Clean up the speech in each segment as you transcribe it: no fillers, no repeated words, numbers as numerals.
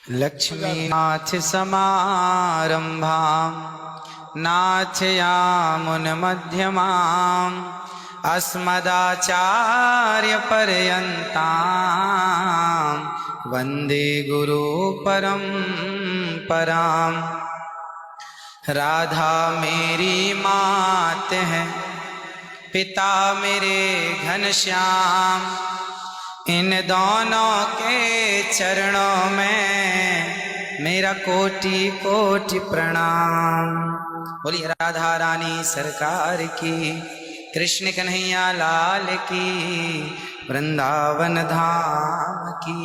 लक्ष्मीनाथ समारंभां नाथयामुनमध्यमाम् अस्मदाचार्यपर्यन्तां वन्दे गुरुपरम्पराम्। राधा मेरी मात है, पिता मेरे घनश्याम, इन दोनों के चरणों में मेरा कोटि कोटि प्रणाम। बोलिए राधा रानी सरकार की, कृष्ण कन्हैया लाल की, वृंदावन धाम की।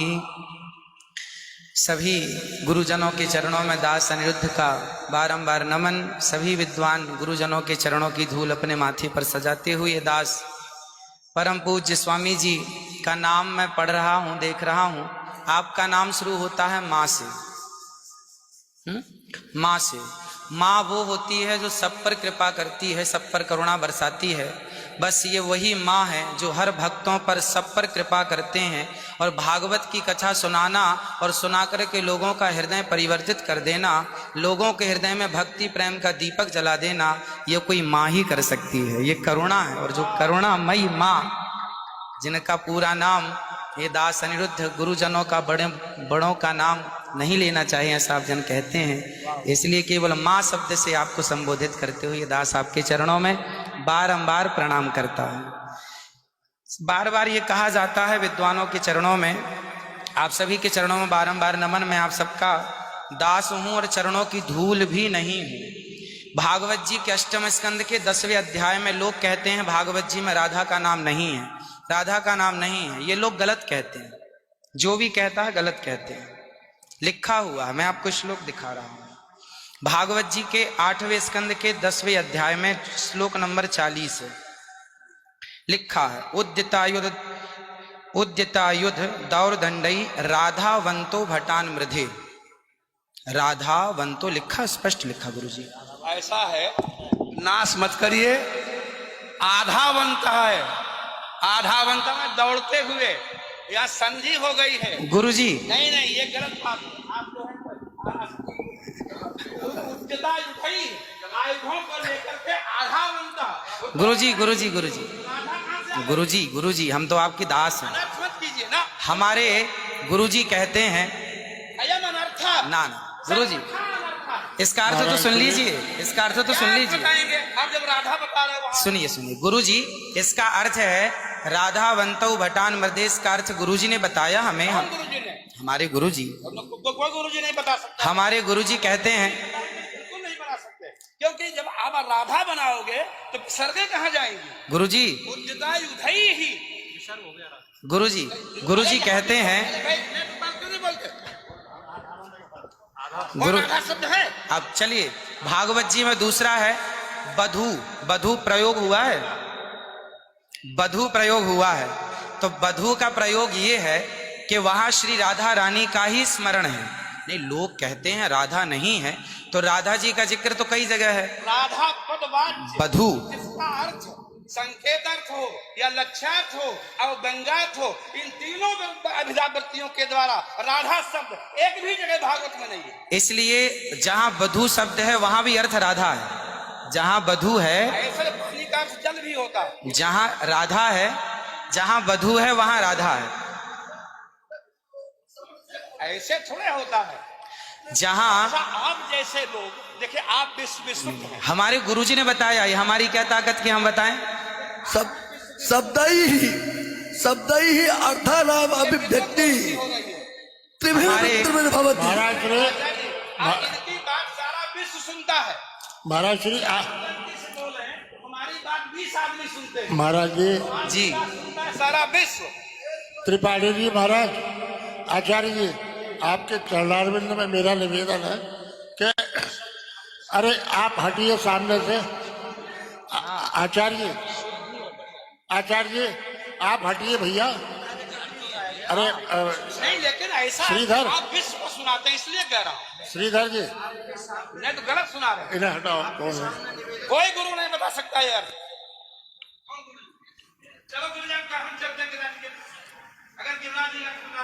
सभी गुरुजनों के चरणों में दास अनिरुद्ध का बारंबार नमन। सभी विद्वान गुरुजनों के चरणों की धूल अपने माथे पर सजाते हुए दास परम पूज्य स्वामी जी का नाम मैं पढ़ रहा हूं, देख रहा हूं। आपका नाम शुरू होता है माँ से। माँ से। माँ वो होती है जो सब पर कृपा करती है, सब पर करुणा बरसाती है। बस ये वही माँ है जो हर भक्तों पर सब पर कृपा करते हैं। और भागवत की कथा सुनाना और सुना कर के लोगों का हृदय परिवर्तित कर देना, लोगों के हृदय में भक्ति प्रेम का दीपक जला देना, ये कोई माँ ही कर सकती है। ये करुणा है। और जो करुणामयी माँ, जिनका पूरा नाम ये दास अनिरुद्ध, गुरुजनों का बड़ों का नाम नहीं लेना चाहिए ऐसा आप जन कहते हैं, इसलिए केवल माँ शब्द से आपको संबोधित करते हुए दास आपके चरणों में बारंबार प्रणाम करता है। बार बार ये कहा जाता है विद्वानों के चरणों में, आप सभी के चरणों में बारंबार नमन। मैं आप सबका दास हूं और चरणों की धूल भी नहीं हूं। भागवत जी के अष्टम स्कंद के 10वें अध्याय में लोग कहते हैं भागवत जी में राधा का नाम नहीं है, राधा का नाम नहीं है। ये लोग गलत कहते हैं, जो भी कहता है गलत कहते हैं। लिखा हुआ है, मैं आपको श्लोक दिखा रहा हूं। भागवत जी के 8वें स्कंद के 10वें अध्याय में श्लोक नंबर 40 है। लिखा है उद्यतायुध दौर्दंडई राधावंतो भटान मृधे। राधावंतो लिखा, स्पष्ट लिखा गुरुजी। ऐसा है, नाश मत करिए। आधावंत है, आधावंत में दौड़ते हुए या संधि हो गई है गुरुजी। नहीं नहीं, ये गलत बात है। आप जो है उच्चता उठाई आयुधों को लेकर के आधावंत। गुरुजी गुरुजी गुरुजी गुरुजी गुरुजी, हम तो आपकी दास हैं। मत कीजिए ना। हमारे गुरुजी कहते हैं अयम अनर्थ ना ना गुरुजी, इसका अर्थ तो सुन लीजिए, इसका अर्थ तो सुन लीजिए। आप जब राधा बता रहे हो, सुनिए सुनिए गुरुजी, इसका अर्थ है राधावंतो भटान मृदेश का अर्थ गुरुजी ने बताया हमें। गुरुजी ने, हमारे गुरुजी, कोई गुरुजी नहीं बता सकता। हमारे गुरुजी कहते हैं बिल्कुल नहीं बता सकते, क्योंकि जब आप राधा बनाओगे तो सर्गे कहाँ जाएंगी? गुरुजी उदय ही गुरुजी गुरुजी कहते हैं गुरु शब्द है। अब चलिए, भागवत जी में दूसरा है बधू। बधू प्रयोग हुआ है, बधू प्रयोग हुआ है। तो बधू का प्रयोग ये है कि वहां श्री राधा रानी का ही स्मरण है। नहीं, लोग कहते हैं राधा नहीं है, तो राधा जी का जिक्र तो कई जगह है। राधा पदवाच्य बधू, इसका अर्थ संकेत अर्थ हो या लक्ष्यार्थ हो और व्यंग्यार्थ हो, इन तीनों अभिधावृत्तियों के द्वारा राधा शब्द एक भी जगह भागवत में नहीं है। इसलिए जहां बधू शब्द है वहां भी अर्थ राधा है। जहां बधू है, ऐसे पानी का अर्थ जल भी होता है। जहां राधा है, जहां बधू है वहां राधा है। ऐसे थोड़े होता है। जहां आप जैसे लोग देखिए, आप विश्व हैं। हमारे गुरुजी ने बताया, ये हमारी क्या ताकत की हम बताएं। शब्द ही अर्थानाम अभिव्यक्ति इनकी बात सारा विश्व सुनता है। महाराज श्री हमारी बात 20 आदमी सुनते हैं। महाराज जी सारा विश्व। त्रिपाठी जी, महाराज आचार्य जी, आपके चरणारविंद में मेरा निवेदन है कि अरे आप हटिए सामने से। आचार्य जी आप हटिए भैया। अरे नहीं, लेकिन ऐसा श्रीधर, आप विश्व को सुनाते हैं इसलिए कह रहा हूँ। श्रीधर जी नहीं तो गलत सुना रहे हैं। इन्हें हटाओ। कौन है? कोई गुरु नहीं बता सकता यार। चलो गुरुजन का हम चलते हैं, अगर गिरना जी का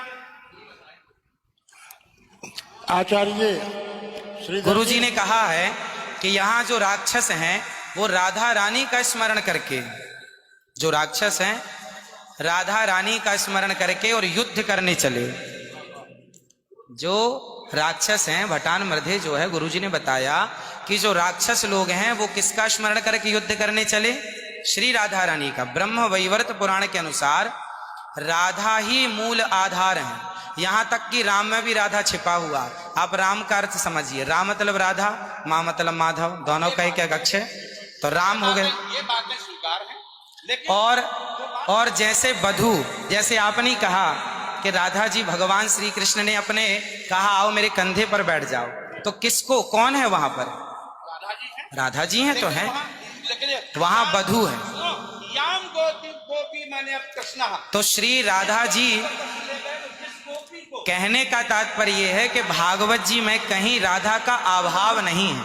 आचार्य जी, श्रीधर गुरु जी ने कहा है कि यहाँ जो राक्षस हैं वो राधा रानी का स्मरण करके, जो राक्षस हैं राधा रानी का स्मरण करके और युद्ध करने चले। जो राक्षस हैं भटान मर्धे जो है, गुरुजी ने बताया कि जो राक्षस लोग हैं वो किसका स्मरण करके युद्ध करने चले? श्री राधा रानी का। ब्रह्म वैवर्त पुराण के अनुसार राधा ही मूल आधार है, यहां तक कि राम में भी राधा छिपा हुआ। आप राम का अर्थ समझिए, राम मतलब राधा, माँ मतलब माधव, दोनों का एक अक्ष है, तो राम हो गए। ये बातें स्वीकार हैं, लेकिन और जैसे वधु, जैसे आपने कहा कि राधा जी भगवान श्री कृष्ण ने अपने कहा आओ मेरे कंधे पर बैठ जाओ, तो किसको, कौन है वहां पर? राधा जी हैं तो हैं, लेकिन वहां वधु है। याम गोपी माने अब कृष्ण। तो श्री राधा जी कहने का तात्पर्य यह है कि भागवत जी में कहीं राधा का अभाव नहीं है।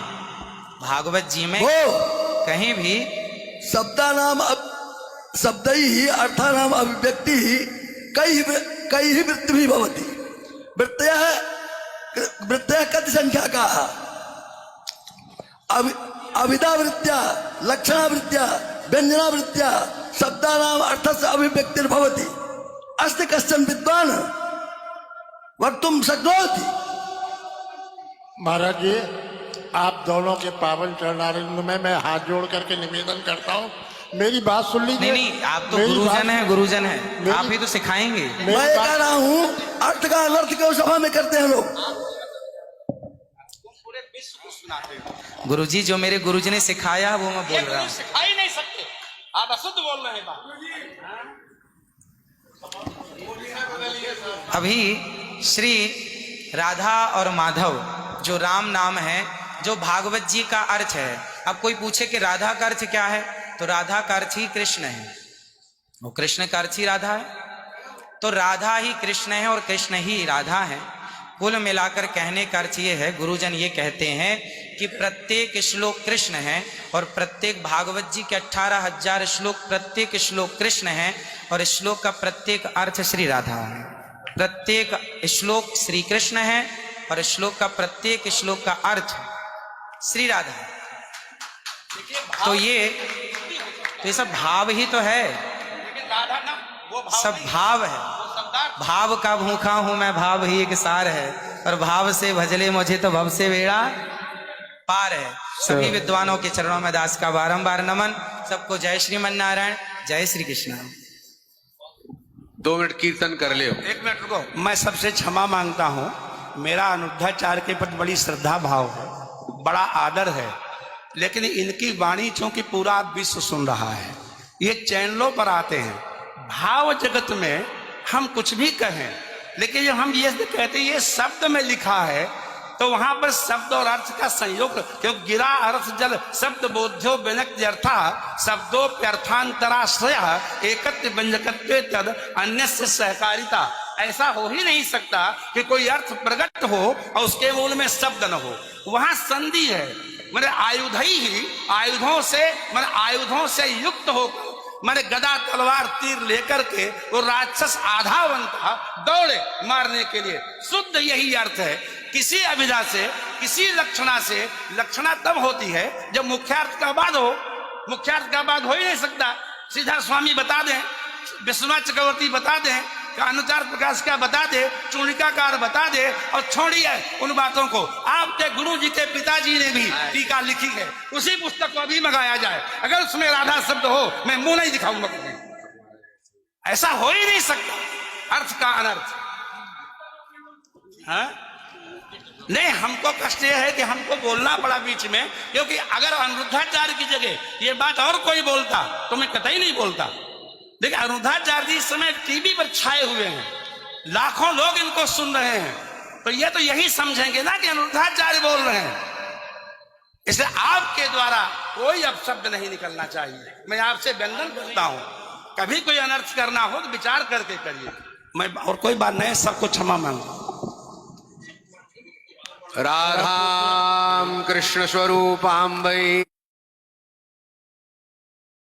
भागवत जी में वो कहीं भी शब्दा नाम शब्द ही अर्था नाम अभिव्यक्ति कई ही वृत्ति भी भवती। वृत्तय कति संख्या का अविदावृत्त्या लक्षणावृत्त्या व्यंजनावृत्त्या शब्दानाम अर्थस्य अभिव्यक्तिर्भवति। अस्ति कश्चन विद्वान् वक्तुं शक्नोति। महाराज जी, आप दोनों के पावन चरणारविंद में मैं हाथ जोड़ करके निवेदन करता हूँ, मेरी बात सुन लीजिए। नहीं, आप तो गुरुजन हैं, गुरुजन हैं, आप ही तो सिखाएंगे। मैं ये कह रहा हूँ अर्थ का अनर्थ क्यों सभा में करते हैं लोग? पूरे विश्व को सुनाते हो। गुरुजी जो मेरे गुरुजी ने सिखाया वो मैं बोल रहा हूँ। सिखा ही नहीं सकते, आप अशुद्ध बोल रहे हैं बात। अभी श्री राधा और माधव जो राम नाम है, जो भागवत जी का अर्थ है। अब कोई पूछे कि राधा का अर्थ क्या है, तो राधा का अर्थ ही कृष्ण है, वो कृष्ण का अर्थ ही राधा है। तो राधा ही कृष्ण है और कृष्ण ही राधा है। कुल मिलाकर कहने का अर्थ ये है, गुरुजन ये कहते हैं कि प्रत्येक श्लोक कृष्ण है और प्रत्येक भागवत जी के 18,000 श्लोक, प्रत्येक श्लोक कृष्ण है और श्लोक का प्रत्येक अर्थ श्री राधा है। प्रत्येक श्लोक श्री कृष्ण है और श्लोक का प्रत्येक श्लोक का अर्थ श्री राधा है। तो ये सब भाव ही तो है, लेकिन राधा ना वो भाव सब नहीं, भाव है। वो शब्दार्थ। भाव का भूखा हूं मैं, भाव ही एक सार है, और भाव से भजले मुझे तो भव से बेड़ा पार है। सभी विद्वानों के चरणों में दास का बारंबार नमन। सबको जय श्रीमन नारायण, जय श्री कृष्ण। 2 मिनट कीर्तन कर ले। 1 मिनट रुको, मैं सबसे क्षमा मांगता हूँ। मेरा अनुद्धाचार्य के प्रति बड़ी श्रद्धा भाव है, बड़ा आदर है, लेकिन इनकी वाणी चूंकि पूरा विश्व सुन रहा है, ये चैनलों पर आते हैं। भाव जगत में हम कुछ भी कहें, लेकिन जब हम ये कहते हैं ये शब्द में लिखा है, तो वहां पर शब्द और अर्थ का संयोग, क्योंकि गिरा अर्थ जल शब्द बोध्यो व्यनक्त अर्था शब्दोप्यर्थांतराश्रय एकत्व व्यंजकत्वे तद अन्यस्य सहकारिता। ऐसा हो ही नहीं सकता कि कोई अर्थ प्रकट हो और उसके मूल में शब्द न हो। वहां संधि है, मेरे आयुधों से युक्त होकर मैंने गदा तलवार तीर लेकर के वो राक्षस आधा बनता दौड़े मारने के लिए। शुद्ध यही अर्थ है। किसी अभिधा से, किसी लक्षणा से, लक्षणा तब होती है जब मुख्यार्थ का बाद हो। मुख्यार्थ का बाद हो ही नहीं सकता। सीधा स्वामी बता दें, विश्वनाथ चक्रवर्ती बता दें, अनुचार प्रकाश का बता दे, चूणिकाकार बता दे, और छोड़िए उन बातों को। आपके गुरु जी के पिताजी ने भी टीका लिखी है, उसी पुस्तक को अभी मंगाया जाए। अगर उसमें राधा शब्द हो, मैं मुंह नहीं दिखाऊंगा। ऐसा हो ही नहीं सकता अर्थ का अनर्थ। हाँ? नहीं, हमको कष्ट यह है कि हमको बोलना पड़ा बीच में, क्योंकि अगर अनिरुद्धाचार्य की जगह ये बात और कोई बोलता तो मैं कतई नहीं बोलता। देखिए, अनिरुद्धाचार्य जी इस समय टीवी पर छाए हुए हैं, लाखों लोग इनको सुन रहे हैं, तो ये तो यही समझेंगे ना कि अनिरुद्धाचार्य बोल रहे हैं। इसलिए आपके द्वारा कोई अपशब्द नहीं निकलना चाहिए। मैं आपसे वंदन करता हूं, कभी कोई अनर्थ करना हो तो विचार करके करिए। मैं और कोई बात नहीं, सबको क्षमा मांगता हूं। राधाम कृष्ण स्वरूपां वै